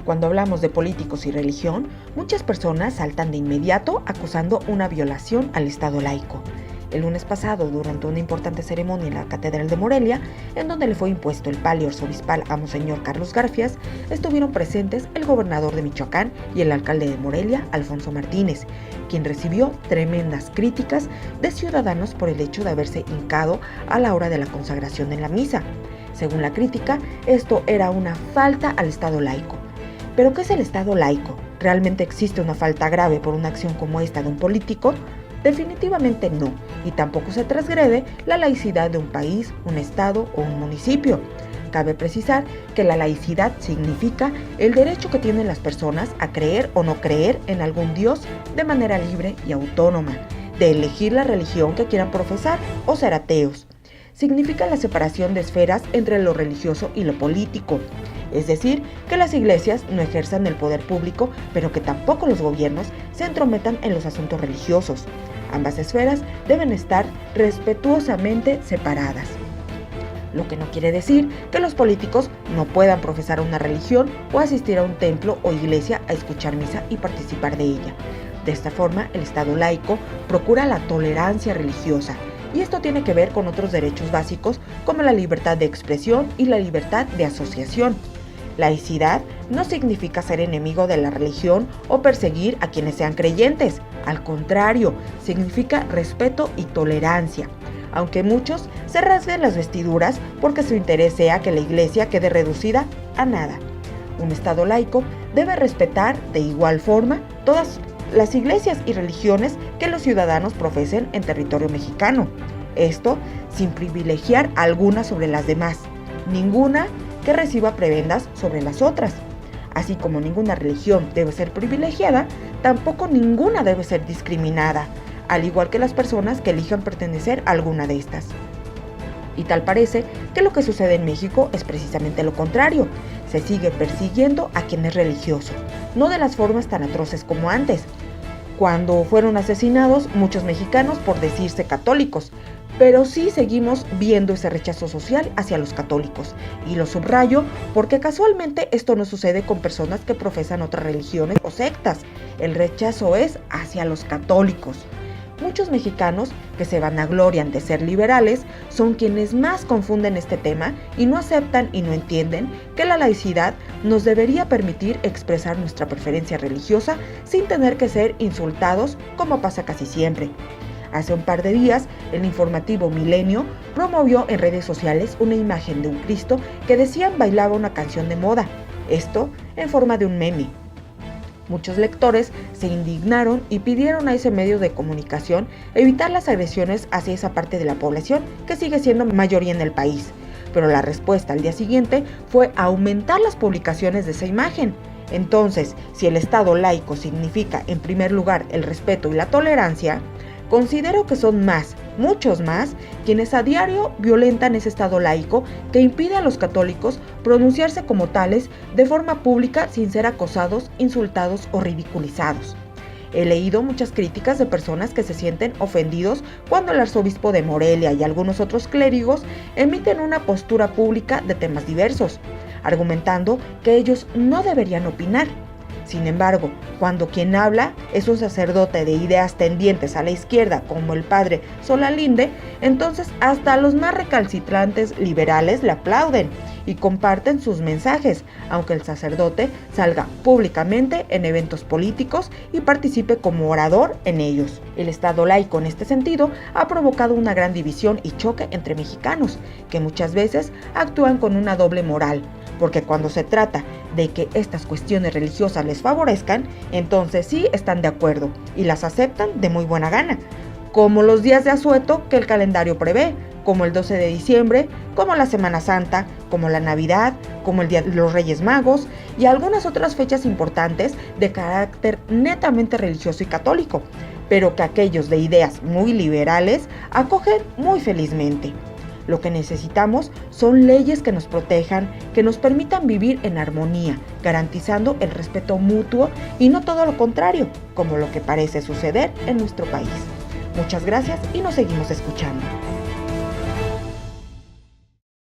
Cuando hablamos de políticos y religión, muchas personas saltan de inmediato acusando una violación al Estado laico. El lunes pasado, durante una importante ceremonia en la Catedral de Morelia, en donde le fue impuesto el palio arzobispal a Monseñor Carlos Garfias, estuvieron presentes el gobernador de Michoacán y el alcalde de Morelia, Alfonso Martínez, quien recibió tremendas críticas de ciudadanos por el hecho de haberse hincado a la hora de la consagración en la misa. Según la crítica, esto era una falta al Estado laico. ¿Pero qué es el Estado laico? ¿Realmente existe una falta grave por una acción como esta de un político? Definitivamente no, y tampoco se transgrede la laicidad de un país, un estado o un municipio. Cabe precisar que la laicidad significa el derecho que tienen las personas a creer o no creer en algún Dios de manera libre y autónoma, de elegir la religión que quieran profesar o ser ateos. Significa la separación de esferas entre lo religioso y lo político. Es decir, que las iglesias no ejerzan el poder público, pero que tampoco los gobiernos se entrometan en los asuntos religiosos. Ambas esferas deben estar respetuosamente separadas. Lo que no quiere decir que los políticos no puedan profesar una religión o asistir a un templo o iglesia a escuchar misa y participar de ella. De esta forma, el Estado laico procura la tolerancia religiosa, y esto tiene que ver con otros derechos básicos como la libertad de expresión y la libertad de asociación. Laicidad no significa ser enemigo de la religión o perseguir a quienes sean creyentes. Al contrario, significa respeto y tolerancia, aunque muchos se rasguen las vestiduras porque su interés sea que la iglesia quede reducida a nada. Un Estado laico debe respetar de igual forma todas las iglesias y religiones que los ciudadanos profesen en territorio mexicano. Esto sin privilegiar a alguna sobre las demás, ninguna que reciba prebendas sobre las otras. Así como ninguna religión debe ser privilegiada, tampoco ninguna debe ser discriminada, al igual que las personas que elijan pertenecer a alguna de estas. Y tal parece que lo que sucede en México es precisamente lo contrario. Se sigue persiguiendo a quien es religioso, no de las formas tan atroces como antes, cuando fueron asesinados muchos mexicanos por decirse católicos, pero sí seguimos viendo ese rechazo social hacia los católicos, y lo subrayo porque casualmente esto no sucede con personas que profesan otras religiones o sectas. El rechazo es hacia los católicos. Muchos mexicanos que se vanaglorian de ser liberales son quienes más confunden este tema y no aceptan y no entienden que la laicidad nos debería permitir expresar nuestra preferencia religiosa sin tener que ser insultados como pasa casi siempre. Hace un par de días, el informativo Milenio promovió en redes sociales una imagen de un Cristo que decían bailaba una canción de moda, esto en forma de un meme. Muchos lectores se indignaron y pidieron a ese medio de comunicación evitar las agresiones hacia esa parte de la población que sigue siendo mayoría en el país. Pero la respuesta al día siguiente fue aumentar las publicaciones de esa imagen. Entonces, si el Estado laico significa en primer lugar el respeto y la tolerancia, considero que son más, muchos más, quienes a diario violentan ese Estado laico que impide a los católicos pronunciarse como tales de forma pública sin ser acosados, insultados o ridiculizados. He leído muchas críticas de personas que se sienten ofendidos cuando el arzobispo de Morelia y algunos otros clérigos emiten una postura pública de temas diversos, argumentando que ellos no deberían opinar. Sin embargo, cuando quien habla es un sacerdote de ideas tendientes a la izquierda como el padre Solalinde, entonces hasta los más recalcitrantes liberales le aplauden y comparten sus mensajes, aunque el sacerdote salga públicamente en eventos políticos y participe como orador en ellos. El Estado laico en este sentido ha provocado una gran división y choque entre mexicanos, que muchas veces actúan con una doble moral, porque cuando se trata de que estas cuestiones religiosas les favorezcan, entonces sí están de acuerdo y las aceptan de muy buena gana, como los días de asueto que el calendario prevé, como el 12 de diciembre, como la Semana Santa, como la Navidad, como el Día de los Reyes Magos y algunas otras fechas importantes de carácter netamente religioso y católico, pero que aquellos de ideas muy liberales acogen muy felizmente. Lo que necesitamos son leyes que nos protejan, que nos permitan vivir en armonía, garantizando el respeto mutuo y no todo lo contrario, como lo que parece suceder en nuestro país. Muchas gracias y nos seguimos escuchando.